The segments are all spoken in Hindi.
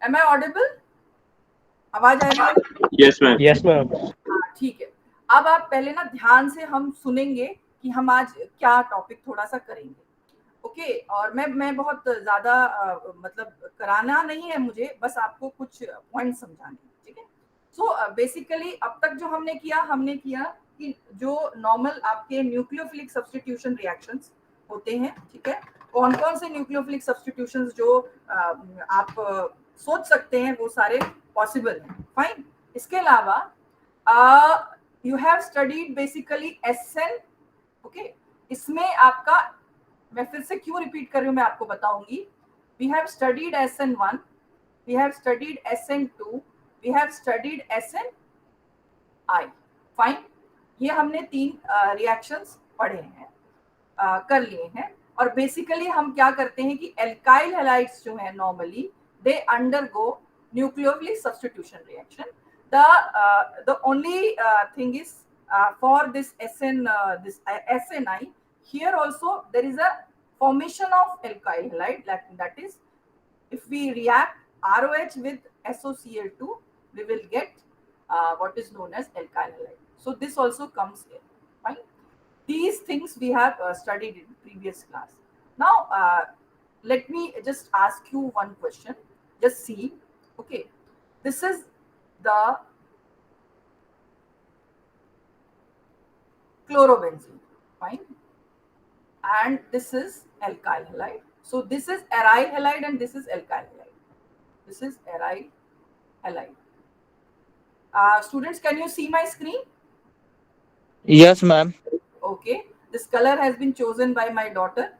Am I audible? आवाज आ रही है? Yes, ma'am. Yes ma'am. हाँ, ठीक है। अब आप पहले ना ध्यान से हम सुनेंगे कि हम आज क्या टॉपिक थोड़ा सा करेंगे। ओके, और मैं बहुत ज्यादा मतलब कराना नहीं है मुझे, बस आपको कुछ पॉइंट समझाने हैं, ठीक है। सो बेसिकली अब तक जो हमने किया कि जो नॉर्मल आपके न्यूक्लियोफिलिक सब्स्टिट्यूशन रिएक्शंस होते हैं, ठीक है, कौन कौन से न्यूक्लियोफिलिक सब्स्टिट्यूशंस जो आप सोच सकते हैं वो सारे पॉसिबल हैं, फाइन। इसके अलावा you have studied basically SN, okay. इसमें आपका, मैं फिर से क्यों रिपीट कर रही हूँ मैं आपको बताऊंगी। We have studied SN1, we have studied SN2, we have studied SNI, fine. ये हमने 3 रिएक्शंस पढ़े हैं, कर लिए हैं। और बेसिकली हम क्या करते हैं कि एल्काइल हैलाइड्स जो है normally they undergo nucleophilic substitution reaction. The only thing is for this SNI, here also there is a formation of alkyl halide, that is, if we react ROH with SOCl2, we will get what is known as alkyl halide. So this also comes here, fine. These things we have studied in previous class. Now let me just ask you one question. Just see, okay, this is the chlorobenzene, fine, and this is alkyl halide. So this is aryl halide and this is alkyl halide. This is aryl halide. Students, can you see my screen? Yes, ma'am. Okay, this color has been chosen by my daughter.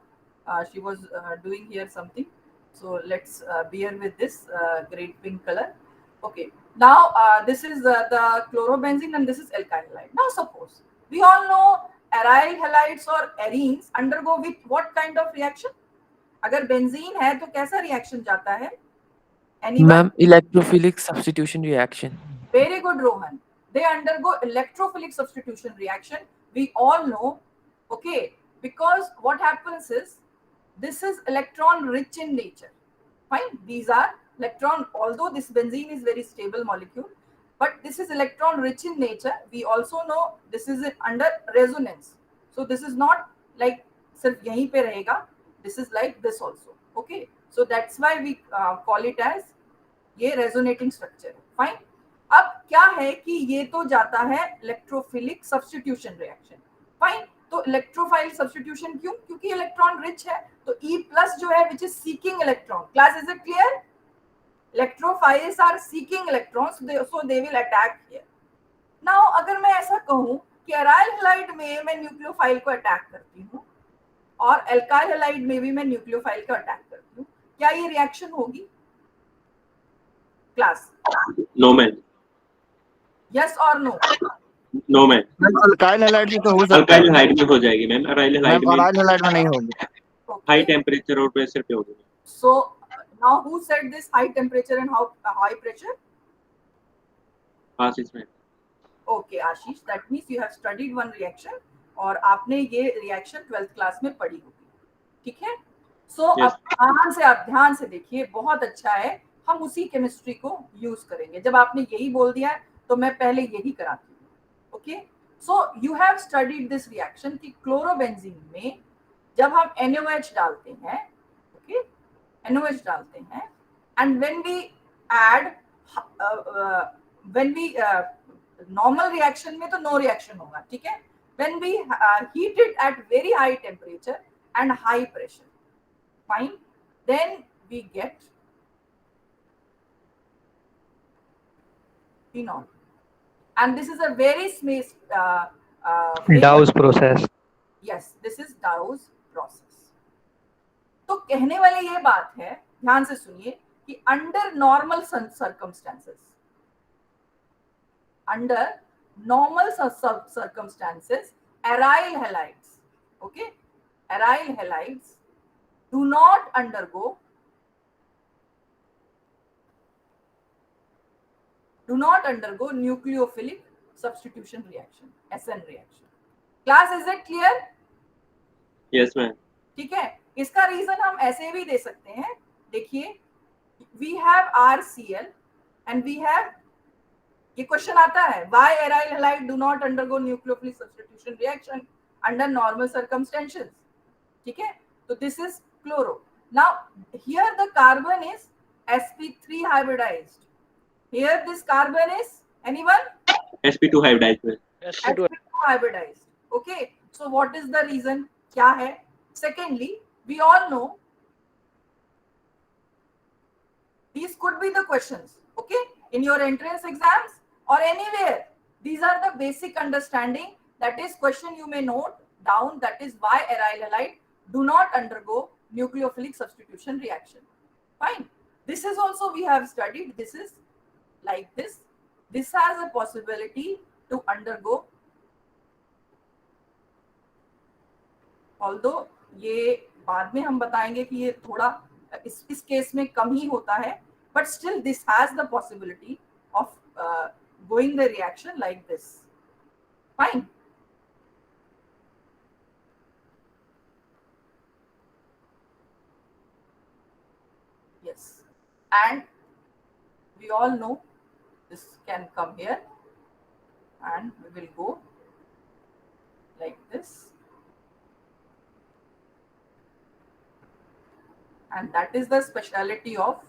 She was doing here something, so let's bear with this great pink color. Okay, now this is the chlorobenzene and this is alkyl halide. Now suppose we all know aryl halides or arenes undergo with what kind of reaction? अगर बेंजीन है तो कैसा रिएक्शन जाता है? Anyone? Ma'am, electrophilic substitution reaction. Very good, Rohan. They undergo electrophilic substitution reaction. We all know, okay, because what happens is this is electron rich in nature. Fine, these are electron, although this benzene is very stable molecule, but this is electron rich in nature. We also know this is under resonance. So this is not like सिर्फ यहीं पे रहेगा. This is like this also. Okay, so that's why we call it as ये रेजोनेटिंग स्ट्रक्चर है, फाइन। अब क्या है कि ये तो जाता है इलेक्ट्रोफिलिक सब्स्टिट्यूशन रिएक्शन, फाइन। तो इलेक्ट्रोफाइल सब्स्टिट्यूशन क्यों? क्योंकि इलेक्ट्रॉन रिच है, तो E+ जो है which is seeking electron. Class, is it clear? Electrophiles are seeking electrons, so they will attack here. Now अगर मैं ऐसा कहूं कि अराइल हैलाइड में मैं न्यूक्लियोफाइल को अटैक करती हूँ और एल्काइल हैलाइड में भी मैं न्यूक्लियोफाइल को अटैक करती हूँ, क्या ये रिएक्शन होगी? Class, No, ma'am. यस और no? No, ma'am. Ma'am alkyl halide में तो हो सकता अल्काइल है हाइड में हो जाएगी मैम. अराइल हाइड मैम, में अराइल हैलाइड में नहीं होगी। हाई टेम्परेचर और प्रेशर पे होगी. So now who said this high temperature and how high pressure? Ashish ma'am. Okay, Ashish, that means you have studied one reaction और आपने ये रिएक्शन 12th क्लास में पढ़ी होगी, ठीक है। सो Yes. अब आप ध्यान से देखिए, बहुत अच्छा है, हम उसी केमिस्ट्री को यूज करेंगे। जब आपने यही बोल दिया है तो मैं पहले यही कराती हूँ, okay. So you have studied this reaction कि क्लोरोबेंजीन में जब हम NaOH डालते हैं, ओके, NaOH डालते हैं, and when we add, when we normal reaction में तो नो रिएक्शन होगा, ठीक है। When we heat it at very high temperature and high pressure, fine, then we get phenol, and this is a very Dawes process. yes, this is Dawes process. तो कहने वाली ये बात है, ध्यान से सुनिए, कि under normal circumstances aryl halides, okay, aryl halides do not undergo nucleophilic substitution reaction, SN reaction. Class, is it clear? Yes, ma'am. ठीक है। इसका रीजन हम ऐसे भी दे सकते हैं, देखिए, we have RCl and we have, ये क्वेश्चन आता है, why aryl halide do not undergo nucleophilic substitution reaction under normal circumstances. ठीक है, तो this is chloro. Now here the carbon is sp3 hybridized. Here this carbon is, anyone? sp2 hybridized. sp2 hybridized. Okay, so what is the reason? क्या है? Secondly, we all know these could be the questions, okay, in your entrance exams or anywhere. These are the basic understanding, that is question you may note down, that is why aryl halide do not undergo nucleophilic substitution reaction. Fine, this is also we have studied, this is like this, this has a possibility to undergo, although ये बाद में हम बताएंगे कि ये थोड़ा इस केस में कम ही होता है, but still this has the possibility of going the reaction like this. Fine. Yes, and we all know this can come here and we will go like this, and that is the speciality of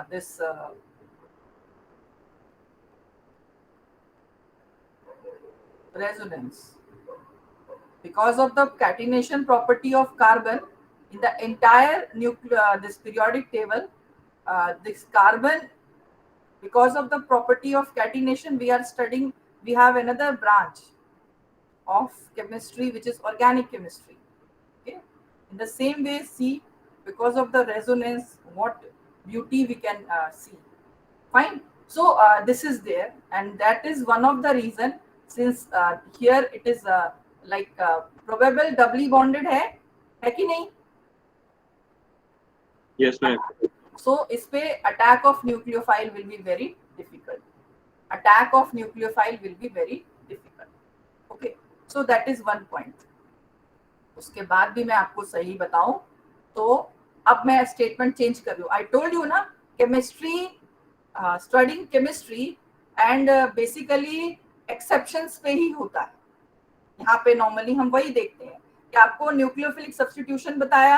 this resonance. Because of the catenation property of carbon in the entire this periodic table, this carbon, because of the property of catenation, we are studying, we have another branch of chemistry which is organic chemistry. Okay, in the same way, see, because of the resonance, what beauty we can see. Fine, so this is there, and that is one of the reason, since here it is like probable doubly bonded है कि नहीं? Yes ma'am. So इस पे attack of nucleophile will be very difficult. Attack of nucleophile will be very difficult. Okay, so that is one point. उसके बाद भी मैं आपको सही बताऊं तो अब मैं स्टेटमेंट चेंज कर रही हूँ. I told you ना, chemistry, studying chemistry and basically exceptions पे ही होता है. यहाँ पे नॉर्मली हम वही देखते हैं कि आपको न्यूक्लियोफिलिक सब्स्टिट्यूशन बताया,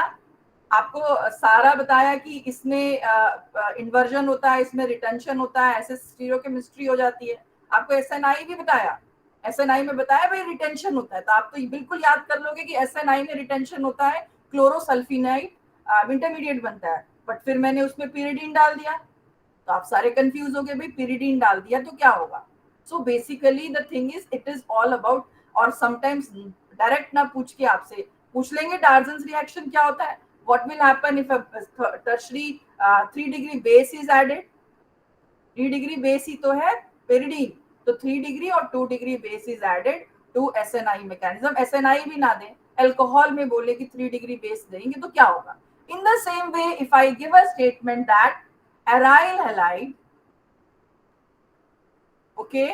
आपको सारा बताया कि इसमें इन्वर्जन होता है, इसमें रिटेंशन होता है, ऐसे स्टीरियोकेमिस्ट्री हो जाती है. आपको एसएनआई भी बताया, एसएनआई में बताया भाई रिटेंशन होता है, तो आप तो बिल्कुल याद कर लोगे कि एसएनआई में रिटेंशन होता है, क्लोरोसल्फिनाइड इंटरमीडिएट बनता है, बट फिर मैंने उसमें pyridine डाल दिया तो आप सारे कंफ्यूज हो गए, भाई pyridine डाल दिया तो क्या होगा. So basically the thing is, it is all about, और समटाइम्स डायरेक्ट ना पूछ के आपसे पूछ लेंगे डार्जन्स रिएक्शन क्या होता है, what will happen if a tertiary 3 degree base is added. 3 degree base ही तो है pyridine, तो 3 degree और 2 degree base is added to SNI mechanism. SNI भी ना दें, अल्कोहल में बोले कि 3 degree base देंगे तो क्या होगा. In the same way, if I give a statement that aryl halide, okay,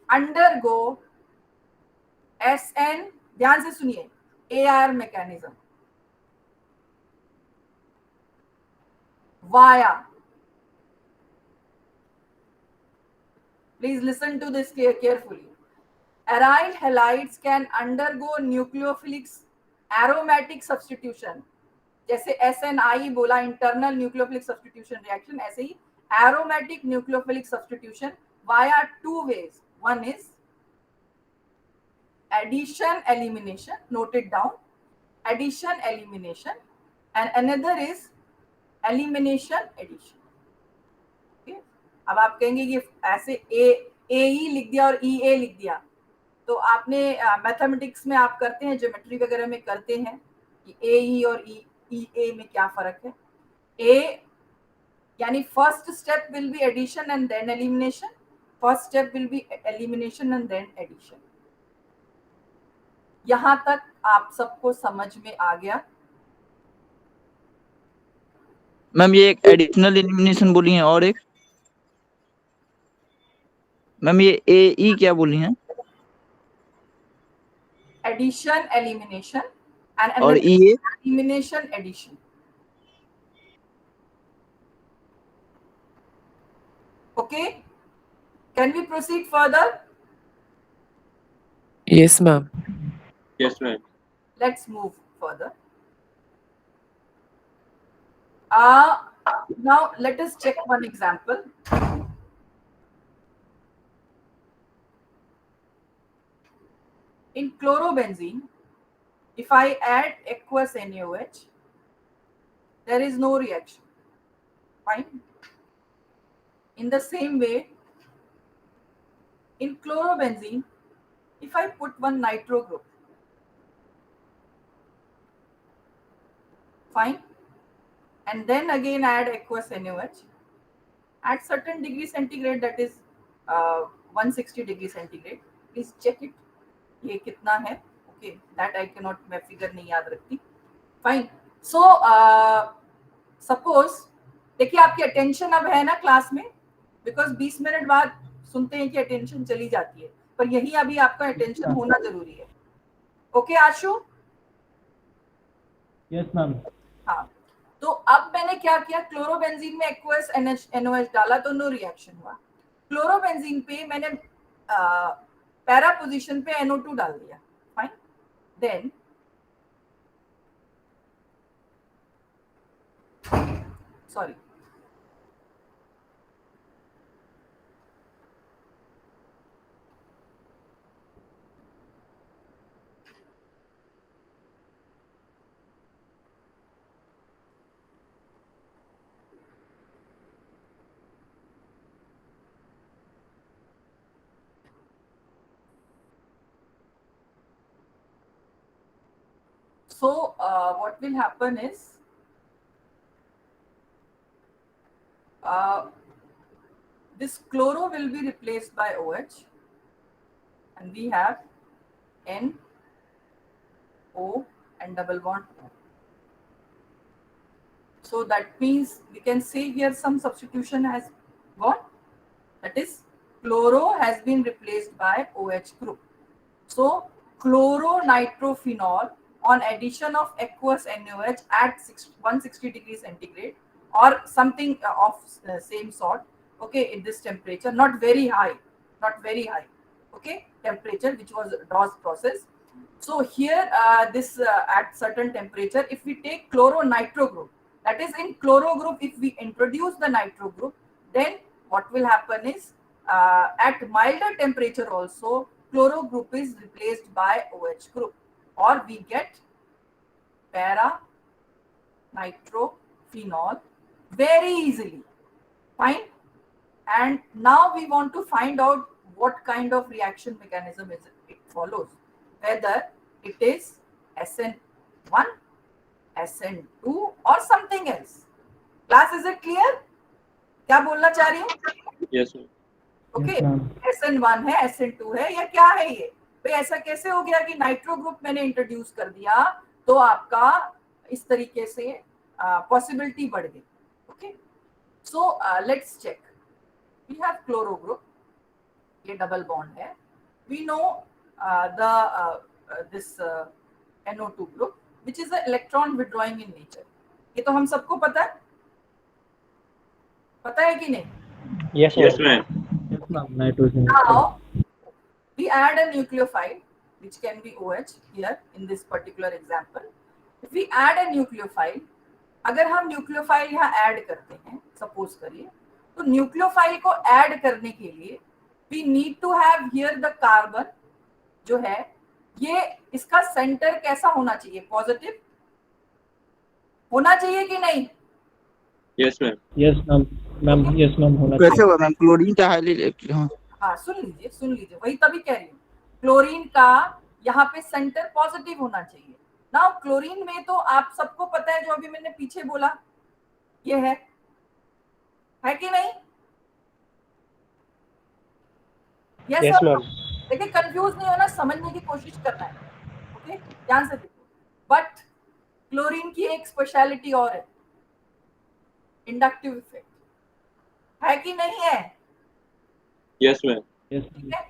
undergo SN, ध्यान से सुनिए, AR mechanism via, please listen to this carefully, aryl halides can undergo nucleophilic aromatic substitution. जैसे SNI बोला इंटरनल न्यूक्लियोफिलिक सब्स्टिट्यूशन रिएक्शन, ऐसे ही aromatic nucleophilic substitution via 2 ways. One is addition elimination, note it down, addition elimination, and another is elimination addition. Okay, अब आप कहेंगे कि ऐसे ए लिख दिया और EA लिख दिया, तो आपने मैथमेटिक्स में आप करते हैं, ज्योमेट्री वगैरह में करते हैं कि AE और EA में क्या फर्क है. A यानी first step will be addition and then elimination, first step will be elimination and then addition. यहां तक आप सबको समझ में आ गया? मैम ये एक एडिशनल एलिमिनेशन बोली है और एक मैम ये AE क्या बोली हैं? एडिशन एलिमिनेशन एंड और EA elimination addition. Okay, can we proceed further? Yes, ma'am. Yes, ma'am. Let's move further. Now let us check one example. In chlorobenzene, if I add aqueous NaOH, there is no reaction. Fine. In the same way, in chlorobenzene, if I put one nitro group, fine, and then again add aqueous NaOH at certain degree centigrade, that is 160 degree centigrade. Please check it. ये कितना है? Okay, that I cannot, मैं फिगर नहीं याद रखती. Fine. So suppose, देखिए आपकी अटेंशन अब है ना क्लास में, बिकॉज 20 मिनट बाद सुनते हैं कि अटेंशन चली जाती है, पर यही अभी आपका अटेंशन होना जरूरी है. ओके आशु? Yes ma'am. हाँ, तो अब मैंने क्या किया, क्लोरोबेंजीन में एक्वस NaOH डाला तो नो रिएक्शन हुआ. क्लोरोबेंजीन पे मैंने पैरा पोजीशन पे NO2 डाल दिया. Fine. Then sorry, so what will happen is this chloro will be replaced by OH, and we have N, O and double bond O. So that means we can say here some substitution has gone. That is, chloro has been replaced by OH group. So chloronitrophenol on addition of aqueous NaOH at 160 degrees centigrade or something of same sort. Okay, in this temperature, not very high, okay, temperature, which was DAWS process. So here this at certain temperature, if we take chloronitro group, that is in chloro group, if we introduce the nitro group, then what will happen is at milder temperature also chloro group is replaced by OH group, or we get para nitrophenol very easily. Fine. And now we want to find out what kind of reaction mechanism is it follows, whether it is SN1, SN2 or something else. Class, is it clear? क्या बोलना चाह रही हूँ? Yes, ma'am. Okay, Yes, ma'am. SN1 है, SN2 है, या क्या है ये? भाई ऐसा कैसे हो गया कि नाइट्रो ग्रुप मैंने इंट्रोड्यूस कर दिया तो आपका इस तरीके से पॉसिबिलिटी बढ़ गई. Okay, so let's check. We have chloro group, ये डबल बॉन्ड है. We know the this NO2 group which is an electron withdrawing in nature. ये तो हम सबको पता है कि नहीं? Yes, Yes, ma'am. Yes, ma'am. Nitrogen. Now we add a nucleophile which can be OH here in this particular example. If we add a nucleophile, अगर हम न्यूक्लियोफाइल यहाँ ऐड करते हैं, सपोज करिए, तो न्यूक्लियोफाइल को ऐड करने के लिए we need to have here the carbon जो है, ये इसका सेंटर कैसा होना चाहिए? पॉजिटिव होना चाहिए कि नहीं? Yes, ma'am. Yes, ma'am. Ma'am, yes, ma'am. होना कैसे चाहिए. होगा मैम? क्लोरीन का हाईली इलेक्ट्रिक. हाँ, हाँ, सुन लीजिए, वही तभी कह रही हूँ. क्लोरीन का यहाँ पे सेंटर पॉजिटिव होना चाहिए. नाउ क्लोरीन में तो आप सबको पता है, जो अभी मैंने पीछे बोला, ये है कि नहीं? Yes, ma'am. देखिए, कंफ्यूज नहीं होना, समझने की कोशिश करना है. ओके, ध्यान से देखो. बट क्लोरीन की एक स्पेशलिटी और है, इंडक्टिव इफेक्ट, है कि नहीं है? Yes, ma'am. Yes, ठीक ma'am. है,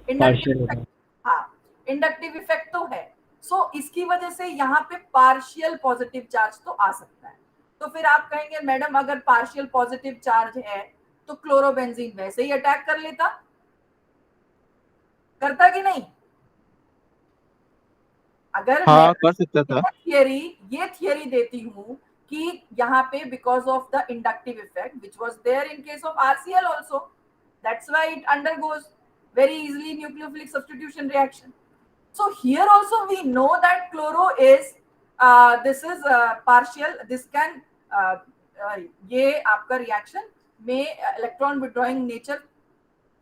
इंडक्टिव Partial इफेक्ट. हाँ, इंडक्टिव इफेक्ट तो है. सो इसकी वजह से यहाँ पे पार्शियल पॉजिटिव चार्ज तो आ सकता है. तो फिर आप कहेंगे मैडम अगर पार्शियल पॉजिटिव चार्ज है तो क्लोरोबेंजीन वैसे ही अटैक कर लेता, करता कि नहीं? अगर मैं हाँ कर सकता था। ये थियरी देती हूँ कि यहाँ पे because of the inductive effect which was there in case of RCl also, that's why it undergoes very easily nucleophilic substitution reaction. So here also we know that chloro is this is partial, this can ये आपका रिएक्शन में इलेक्ट्रॉन विड्रॉइंग नेचर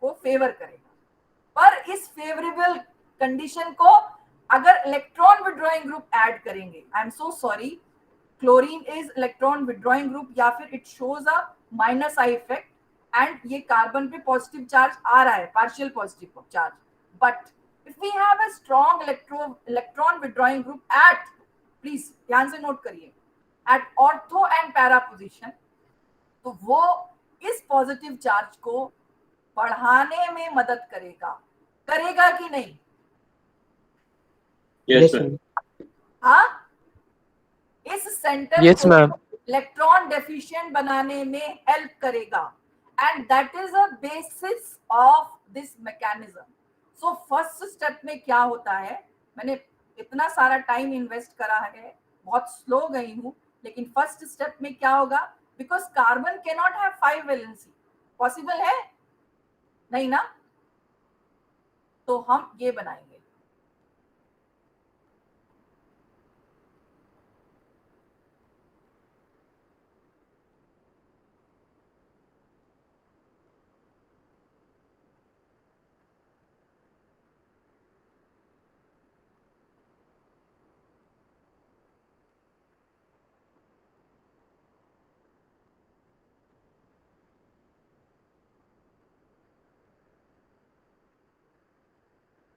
को फेवर करेगा, पर इस फेवरेबल कंडीशन को अगर इलेक्ट्रॉन विड्रॉइंग ग्रुप ऐड करेंगे, I am so sorry, chlorine is electron withdrawing group, या फिर it shows a minus I effect, and ये कार्बन पे पॉजिटिव चार्ज आ रहा है, partial positive charge, but if we have a strong electron withdrawing group at, please ध्यान से नोट करिए, at ortho and para position, तो वो इस पॉजिटिव चार्ज को बढ़ाने में मदद करेगा, करेगा कि नहीं? Yes, ma'am. हाँ, इस सेंटर Yes, को ma'am. इलेक्ट्रॉन डेफिशिएंट बनाने में हेल्प करेगा, and that is a basis of this mechanism. So first step में क्या होता है, मैंने इतना सारा टाइम इन्वेस्ट करा है, बहुत स्लो गई हूं, लेकिन फर्स्ट स्टेप में क्या होगा, because carbon can not have 5 valency, possible है नहीं ना, तो हम ये बनाएंगे.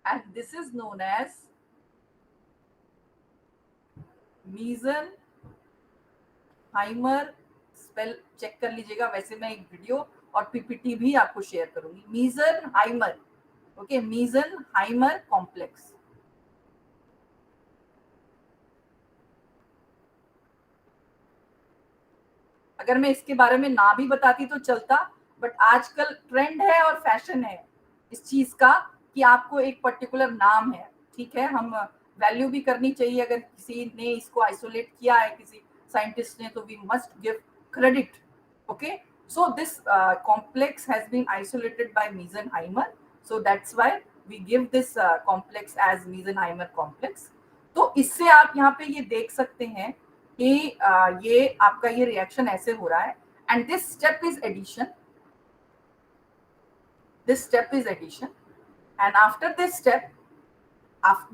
And this is known as Meisenheimer. Spell check कर लीजिएगा, वैसे मैं एक वीडियो और पीपीटी भी आपको शेयर करूंगी. मीजन-हाइमर, ओके, मीजन-हाइमर कॉम्प्लेक्स. अगर मैं इसके बारे में ना भी बताती तो चलता, बट आजकल ट्रेंड है और फैशन है इस चीज का कि आपको एक पर्टिकुलर नाम है, ठीक है, हम वैल्यू भी करनी चाहिए. अगर किसी ने इसको आइसोलेट किया है, किसी साइंटिस्ट ने, तो we must give credit. Okay, so this complex has been isolated by Meisenheimer, so that's why we give this complex as Meisenheimer complex. तो इससे आप यहाँ पे ये देख सकते हैं कि ये आपका ये रिएक्शन ऐसे हो रहा है, and this step is addition, this step is addition, and after this step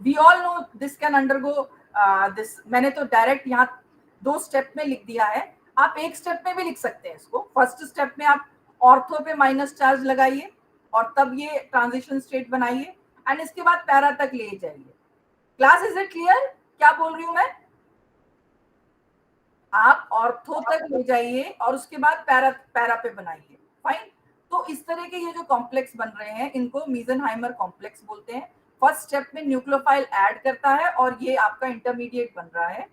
we all know this can undergo this. मैंने तो डायरेक्ट यहाँ 2 स्टेप में लिख दिया है, आप एक स्टेप में भी लिख सकते हैं इसको. फर्स्ट स्टेप में आप ऑर्थो पे माइनस चार्ज लगाइए और तब ये ट्रांजिशन स्टेट बनाइए, एंड इसके बाद पैरा तक ले जाइए. क्लास इज इट क्लियर क्या बोल रही हूं मैं? आप ऑर्थो तक ले जाइए और उसके बाद पैरा पे बनाइए. फाइन. तो इस तरह के ये जो कॉम्प्लेक्स बन रहे हैं, इनको मीजन-हाइमर कॉम्प्लेक्स बोलते हैं. फर्स्ट स्टेप में न्यूक्लियोफाइल ऐड करता है और ये आपका इंटरमीडिएट बन रहा है,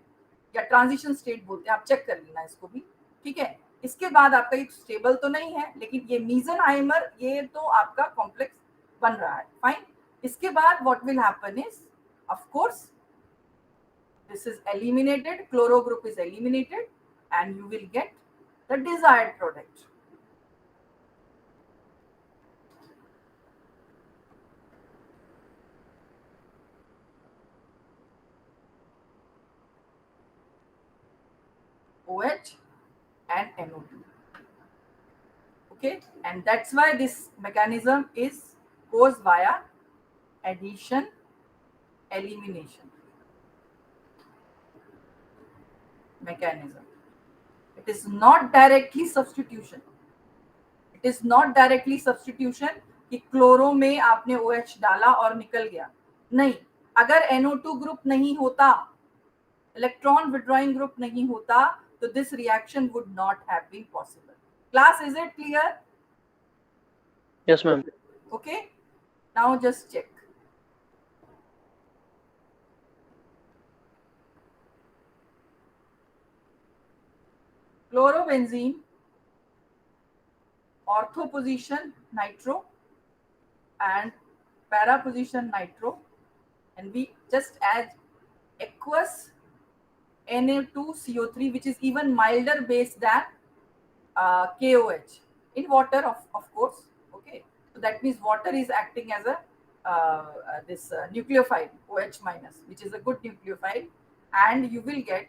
या ट्रांजिशन स्टेट बोलते हैं, आप चेक कर लेना इसको भी, ठीक है. इसके बाद आपका ये स्टेबल तो नहीं है, लेकिन ये मीजन-हाइमर ये तो आपका कॉम्प्लेक्स बन रहा है. फाइन. इसके बाद what will happen is, of course this is eliminated, chloro group is eliminated, and you will get the desired product. OH and NO2. Okay, and that's why this mechanism goes via addition, elimination mechanism. It is not directly substitution. It is not directly substitution कि क्लोरो में आपने OH डाला और निकल गया. नहीं, अगर NO2 ग्रुप नहीं होता, इलेक्ट्रॉन विड्रॉइंग ग्रुप नहीं होता, तो this reaction would not have been possible. Class is it clear? Yes, ma'am. Okay, now just check. Chlorobenzene ortho position nitro and para position nitro, and we just add aqueous Na2CO3, which is even milder base than KOH in water, of course. Okay, so that means water is acting as a this nucleophile OH minus, which is a good nucleophile, and you will get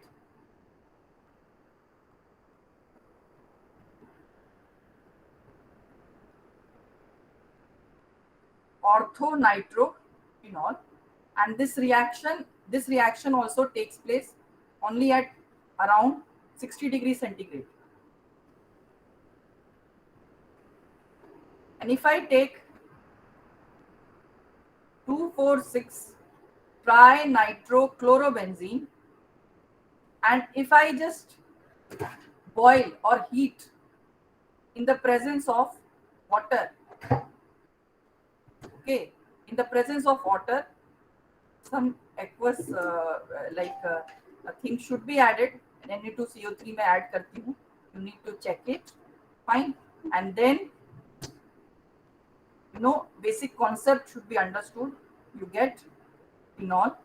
orthonitrophenol, and this reaction also takes place only at around 60 degrees centigrade. And if I take 2,4,6 trinitrochlorobenzene, and if I just boil or heat in the presence of water, okay, in the presence of water, some aqueous a thing should be added. Na2CO3 में add करती हूँ. You need to check it. Fine. And then, basic concept should be understood. You get phenol.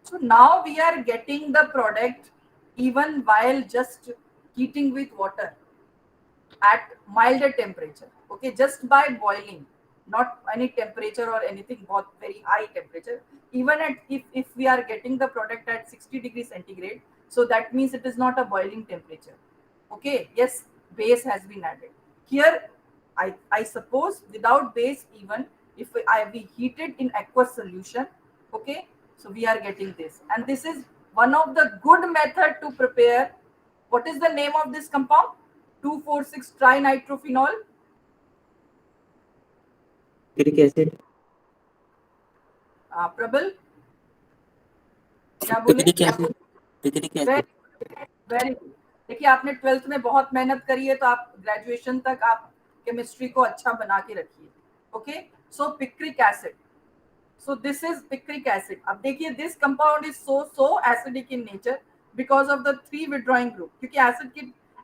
So now we are getting the product even while just heating with water at milder temperature. Okay, just by boiling, not any temperature or anything, but very high temperature. Even at if we are getting the product at 60 degrees centigrade, so that means it is not a boiling temperature. Okay, yes, base has been added. Here, I suppose without base, even if we heat it in aqueous solution, okay, so we are getting this. And this is one of the good method to prepare. What is the name of this compound? 2,4,6 trinitrophenol. Picric acid. प्रबल क्या बोले? Picric acid. Very good. देखिए, आपने 12th में बहुत मेहनत करी है, तो आप ग्रेजुएशन तक आप केमिस्ट्री को अच्छा बना के रखिए. Okay, so picric acid. So this is picric acid. अब देखिए, this compound is so acidic in nature because of the 3 withdrawing group. क्योंकि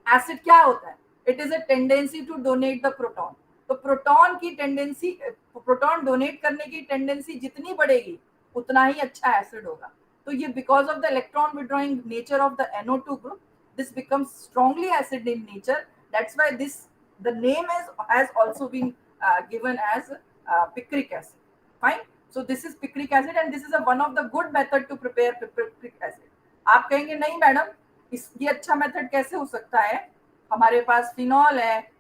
acid क्या होता है? It is a tendency to donate the proton. तो प्रोटॉन की टेंडेंसी, प्रोटॉन डोनेट करने की टेंडेंसी जितनी बढ़ेगी उतना ही अच्छा एसिड होगा. तो ये because of the electron withdrawing nature of the NO2 group, this becomes strongly acid in nature. That's why the name has also been given as picric acid. Fine. So this is picric acid, and this is one of the good method to prepare picric acid. आप कहेंगे नहीं मैडम, ये अच्छा मेथड कैसे हो सकता है? हमारे पास फिनॉल है,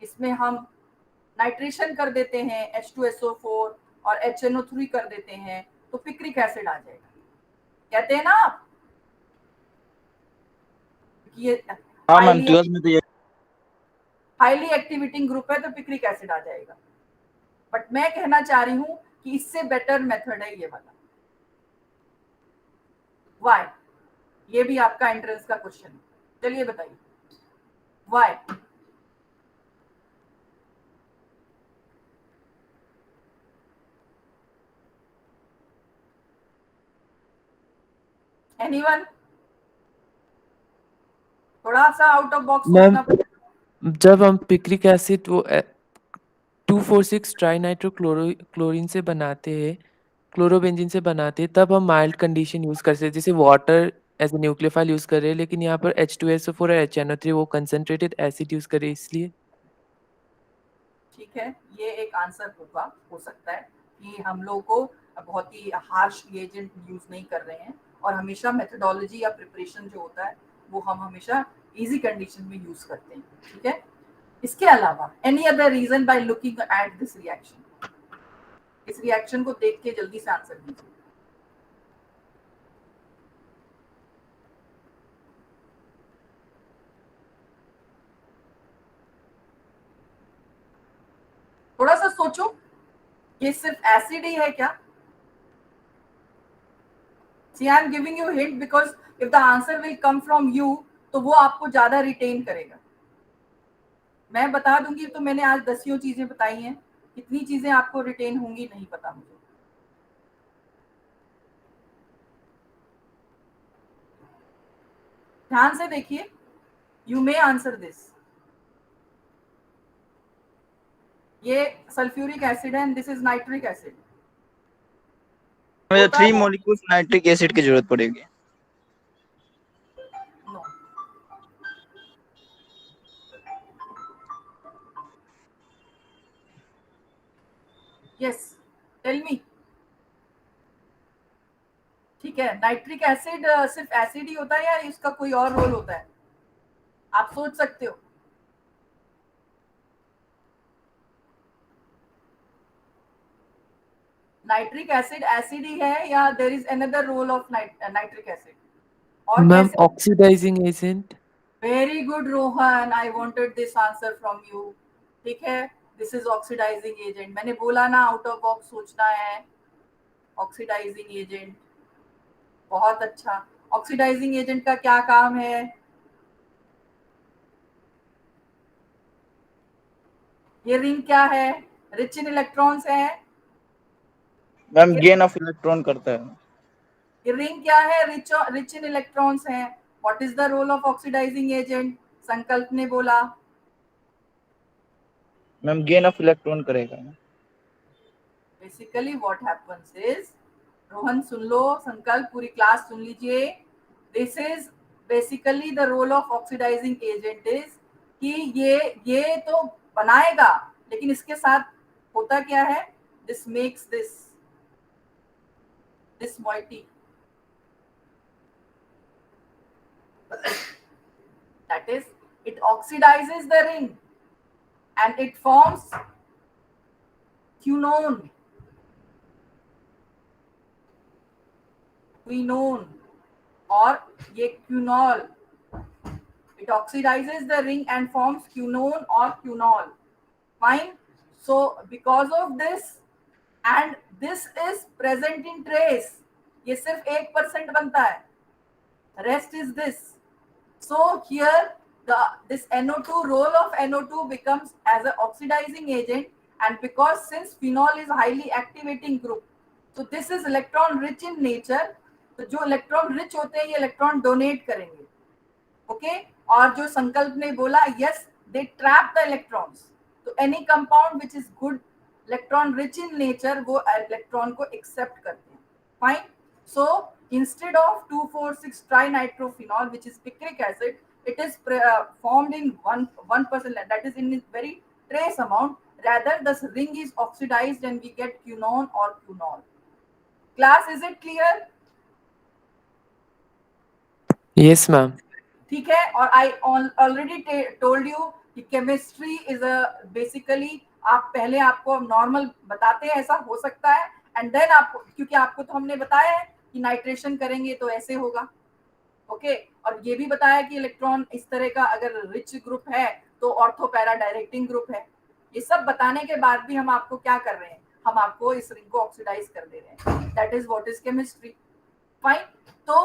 इसमें हम नाइट्रेशन कर देते हैं, H2SO4 और HNO3 कर देते हैं, तो पिक्रिक एसिड आ जाएगा. कहते हैं ना आप, ये हाईली एक्टिवेटिंग ग्रुप है, तो पिक्रिक एसिड आ जाएगा. बट मैं कहना चाह रही हूँ कि इससे बेटर मेथड है ये वाला. व्हाई? ये भी आपका एंट्रेंस का क्वेश्चन है. चलिए बताइए व्हाई. एनीवन? थोड़ा सा आउट ऑफ बॉक्स सोचना पड़ेगा. जब हम पिक्रिक एसिड वो 2,4,6 ट्राइनाइट्रोक्लोरीन से बनाते हैं, क्लोरोबेंजीन से बनाते हैं, तब हम माइल्ड कंडीशन यूज करते हैं, जैसे water as a nucleophile use कर रहे हैं, लेकिन यहाँ पर H2SO4 और HNO3 वो कंसंट्रेटेड एसिड यूज कर रहे हैं, इसलिए. ठीक है, ये एक आंसर हो सकता है कि हम लोगों को बहुत ही हार्श रिएजेंट यूज नहीं कर रहे हैं, और हमेशा मेथडोलॉजी या प्रिपरेशन जो होता है वो हम हमेशा इजी कंडीशन में यूज करते हैं. ठीक है. इसके अलावा any other reason by looking at this reaction? इस रिएक्शन को देख के जल्दी से आंसर दीजिए. थोड़ा सा सोचो, ये सिर्फ एसिड ही है क्या? See, I am giving you hint because if the answer will come from you, तो वो आपको ज्यादा रिटेन करेगा. मैं बता दूंगी तो मैंने आज 10 चीजें बताई हैं, कितनी चीजें आपको रिटेन होंगी नहीं पता मुझे. ध्यान से देखिए, यू मे आंसर दिस. ये सल्फ्यूरिक एसिड है and this is nitric acid. मुझे होता 3 है? मॉलिक्यूल्स नाइट्रिक एसिड की जरूरत पड़ेगी। नो। Yes, tell me. ठीक है, नाइट्रिक एसिड सिर्फ एसिड ही होता है या इसका कोई और रोल होता है? आप सोच सकते हो। नाइट्रिक एसिड एसिड ही है या there is another role of nitric acid? और मैम कैसे? Oxidising agent. Very good Rohan, I wanted this answer from you. ठीक है, दिस इज ऑक्सीडाइजिंग एजेंट। मैंने बोला ना आउट ऑफ बॉक्स सोचना है। ऑक्सीडाइजिंग एजेंट, बहुत अच्छा। ऑक्सीडाइजिंग एजेंट का क्या काम है? ये रिंग क्या है? रिच इन इलेक्ट्रॉन्स है। मैम गेन ऑफ इलेक्ट्रॉन करता है। ये रिंग क्या है? रिच इन इलेक्ट्रॉन्स है। What is the role of oxidising agent? Sankalp ने बोला। मैम गेन ऑफ इलेक्ट्रॉन करेगा। Basically what happens is, Rohan सुन लो, संकल्प पूरी क्लास सुन लीजिए। This is basically the role of oxidising agent is कि ये तो बनाएगा, लेकिन इसके साथ होता क्या है? This makes this moiety, that is, it oxidizes the ring and it forms quinone, or ये quinol. It oxidizes the ring and forms quinone or quinol. Fine. So because of this, and this is present in trace, ये सिर्फ 1% बनता है, rest is this. So here this NO2, role of NO2 becomes as an oxidizing agent, and because since phenol is highly activating group, so this is electron rich in nature. तो जो इलेक्ट्रॉन रिच होते हैं ये इलेक्ट्रॉन डोनेट करेंगे। ओके, और जो संकल्प ने बोला, yes they trap the electrons. तो any compound which is good electron rich in nature, वो इलेक्ट्रॉन को एक्सेप्ट करते हैं। Fine. So instead of 2,4,6 trinitrophenol, which is picric acid, it is formed in 1%, that is in very trace amount. Rather, the ring is oxidized and we get quinone or quinol. Class, is it clear? Yes ma'am. ठीक है, और आई ऑलरेडी टोल्ड यू कि केमिस्ट्री इज बेसिकली, आप पहले आपको नॉर्मल बताते हैं ऐसा हो सकता है, एंड देन आपको, क्योंकि आपको तो हमने बताया है कि नाइट्रेशन करेंगे तो ऐसे होगा। ओके, और ये भी बताया कि इलेक्ट्रॉन इस तरह का अगर रिच ग्रुप है तो ऑर्थो पैरा डायरेक्टिंग ग्रुप है। ये सब बताने के बाद भी हम आपको क्या कर रहे हैं, हम आपको इस रिंग को ऑक्सीडाइज कर दे रहे हैं। That is what is chemistry. Fine. तो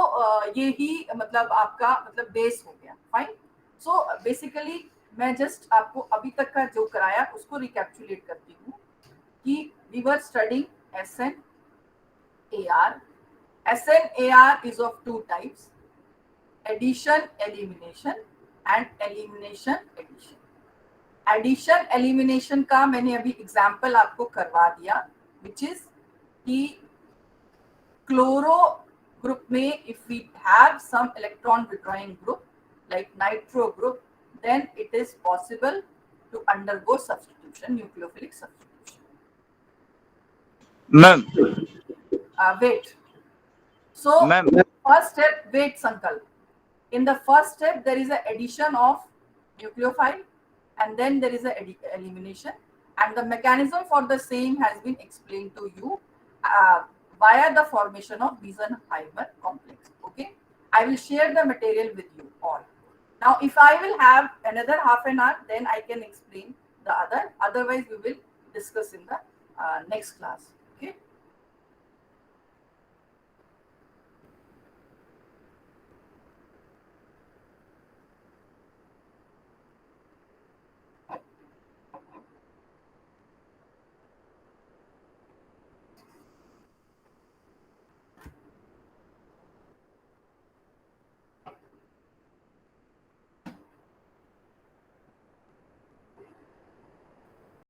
ये ही मतलब आपका मतलब बेस हो गया। फाइन। सो बेसिकली मैं जस्ट आपको अभी तक का जो कराया उसको रिकैप्चुलेट करती हूँ कि we were studying SN-AR. SN-AR is of two types: addition elimination and elimination addition. Addition elimination का मैंने अभी एग्जाम्पल आपको करवा दिया, विच इज कि क्लोरो group में if we have some electron withdrawing group like nitro group, then it is possible to undergo substitution, nucleophilic substitution. Ma'am Wait. So Ma'am. first step, wait Sankalp. In the first step there is a addition of nucleophile and then there is a elimination, and the mechanism for the same has been explained to you via the formation of Mesenheimer complex. Okay, I will share the material with you all. Now if I will have another half an hour, then I can explain the other, otherwise we will discuss in the next class.